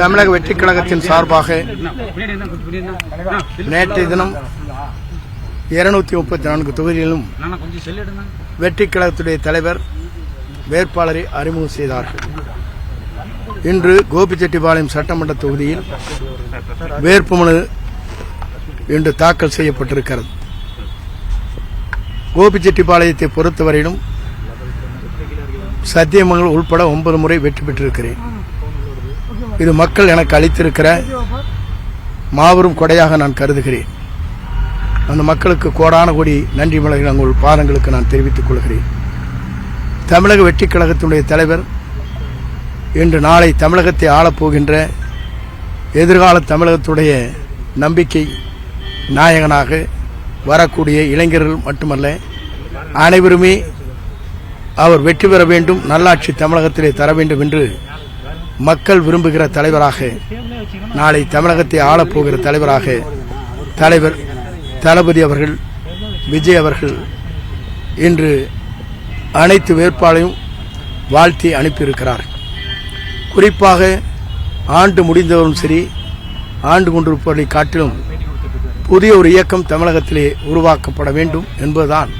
தமிழக வெற்றிக் கழகத்தின் சார்பாக நேற்றைய தினம் 234 தொகுதிகளிலும் வெற்றிக் கழகத்துடைய தலைவர் வேட்பாளரை அறிமுகம் செய்தார்கள். இன்று கோபிச்செட்டிப்பாளையம் சட்டமன்ற தொகுதியில் வேட்புமனு இன்று தாக்கல் செய்யப்பட்டிருக்கிறது. கோபிச்செட்டிப்பாளையத்தை பொறுத்தவரையிலும் சத்தியமங்கலம் உள்பட 9 முறை வெற்றி பெற்றிருக்கிறேன். இது மக்கள் எனக்கு அளித்திருக்கிற மாபெரும் கொடையாக நான் கருதுகிறேன். அந்த மக்களுக்கு கோடான கோடி நன்றி மலர்கள் உங்கள் பாதங்களுக்கு நான் தெரிவித்துக் கொள்கிறேன். தமிழக வெற்றிக் கழகத்தினுடைய தலைவர் இன்று நாளை தமிழகத்தை ஆளப்போகின்ற எதிர்கால தமிழகத்துடைய நம்பிக்கை நாயகனாக வரக்கூடிய இளைஞர்கள் மட்டுமல்ல, அனைவருமே அவர் வெற்றி பெற வேண்டும், நல்லாட்சி தமிழகத்திலே தர வேண்டும் என்று மக்கள் விரும்புகிற தலைவராக, நாளை தமிழகத்தை ஆளப்போகிற தலைவராக தலைவர் தளபதி அவர்கள், விஜய் அவர்கள் இன்று அனைத்து வேட்பாளரையும் வாழ்த்தி அனுப்பியிருக்கிறார். குறிப்பாக ஆண்டு முடிந்தவரும் சரி, ஆண்டு கொண்டிருப்பதை காட்டிலும் புதிய ஒரு இயக்கம் தமிழகத்திலே உருவாக்கப்பட வேண்டும் என்பதுதான்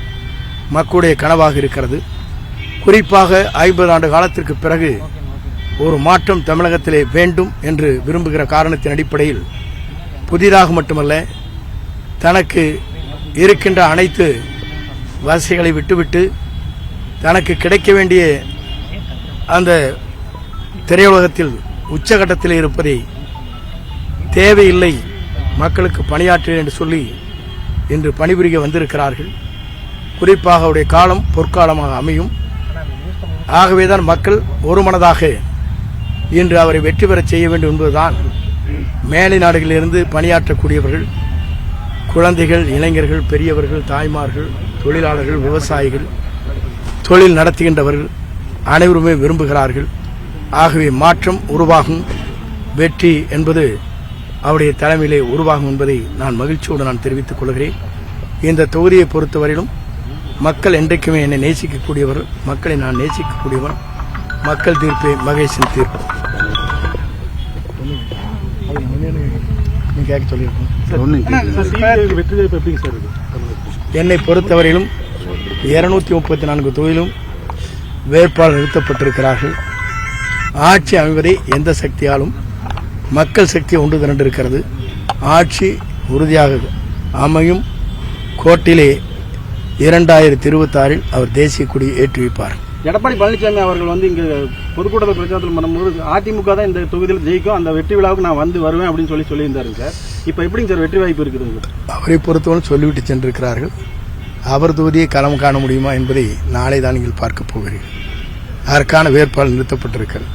மக்களுடைய கனவாக இருக்கிறது. குறிப்பாக 50 ஆண்டு காலத்திற்கு பிறகு ஒரு மாற்றம் தமிழகத்திலே வேண்டும் என்று விரும்புகிற காரணத்தின் அடிப்படையில் புதிதாக மட்டுமல்ல, தனக்கு இருக்கின்ற அனைத்து வசதிகளை விட்டுவிட்டு தனக்கு கிடைக்க வேண்டிய அந்த திரையுலகத்தில் உச்சகட்டத்தில் இருப்பதை தேவையில்லை, மக்களுக்கு பணியாற்றுவேன் என்று சொல்லி இன்று பணிபுரிய வந்திருக்கிறார்கள். குறிப்பாக அவருடைய காலம் பொற்காலமாக அமையும். ஆகவேதான் மக்கள் ஒருமனதாக இன்று அவரை வெற்றி பெறச் செய்ய வேண்டும் என்பதுதான் மேலை நாடுகளிலிருந்து பணியாற்றக்கூடியவர்கள், குழந்தைகள், இளைஞர்கள், பெரியவர்கள், தாய்மார்கள், தொழிலாளர்கள், விவசாயிகள், தொழில் நடத்துகின்றவர்கள் அனைவருமே விரும்புகிறார்கள். ஆகவே மாற்றம் உருவாகும், வெற்றி என்பது அவருடைய தலைமையிலே உருவாகும் என்பதை நான் மகிழ்ச்சியோடு நான் தெரிவித்துக் கொள்கிறேன். இந்த தொகுதியை பொறுத்தவரையிலும் மக்கள் என்றைக்குமே என்னை நேசிக்கக்கூடியவர், மக்களை நான் நேசிக்கக்கூடியவன். மக்கள் தீர்ப்பே மகேஷின் தீர்ப்பு. என்னை பொறுத்தவரையிலும் 234 தொகுதியிலும் வேட்பாளர் நிறுத்தப்பட்டிருக்கிறார்கள். ஆட்சி அமைவதை எந்த சக்தியாலும் மக்கள் சக்தி ஒன்று திரண்டிருக்கிறது. ஆட்சி உறுதியாக அமையும். கோட்டிலே 2026 அவர் தேசிய கொடியை ஏற்றி வைப்பார். எடப்பாடி பழனிசாமி அவர்கள் இங்க பொதுக்கூட்டத்தில் பிரச்சாரத்தில் பண்ணும்போது அதிமுக தான் இந்த தொகுதியில் ஜெயிக்கும், அந்த வெற்றி விழாவுக்கு நான் வருவேன் அப்படின்னு சொல்லியிருந்தாரு சார். இப்போ எப்படிங்க சார் வெற்றி வாய்ப்பு இருக்குது? அவரை பொறுத்தவரை சொல்லிவிட்டு சென்றிருக்கிறார்கள். அவர் தொகுதியை களம் காண முடியுமா என்பதை நாளை தான் நீங்கள் பார்க்க போகிறீர்கள். அதற்கான வேட்பாளர் நிறுத்தப்பட்டிருக்கிறது.